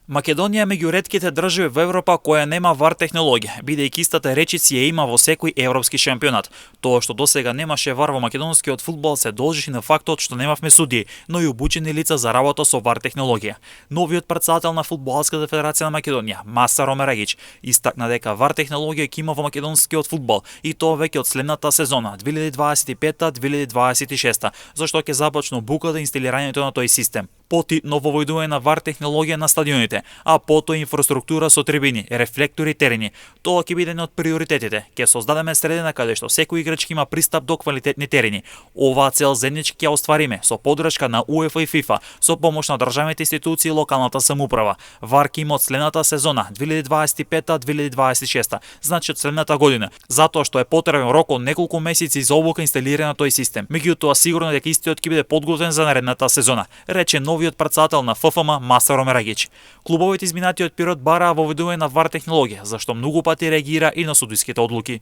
Македонија е меѓу ретките држави во Европа која нема VAR технологија, бидејќи истата речиси ја има во секој европски шампионат. Тоа што досега немаше VAR во македонскиот фудбал се должи на фактот што немавме судии, но и обучени лица за работа со VAR технологија. Новиот претседател на Фудбалската федерација на Македонија, Масаро Мерагич, истакна дека VAR технологија ќе има во македонскиот фудбал и тоа веќе од следната сезона 2025-2026, зашто ќе започне обуката и инсталирањето на тој систем. Поти ново воведување на VAR технологија на стадионите, а потоа инфраструктура со трибини, рефлектори и терени. Тоа ќе биде еден од приоритетите. Ќе создадеме средина каде што секој играч ќе има пристап до квалитетни терени. Оваа цел заеднички ќе оствариме со поддршка на УЕФА и ФИФА, со помош на државните институции и локалната самоуправа. VAR ќе има од следната сезона 2025-2026, значи од следната година, затоа што е потребен рок од неколку месеци за обука инсталирање на тој систем. Меѓутоа сигурно дека истиот ќе биде подготвен за наредната сезона, рече новиот претседател на ФФМ Масаро Мерагич. Клубовите изминатиот период бараа воведување на VAR технологија, зашто многу пати реагира и на судиските одлуки.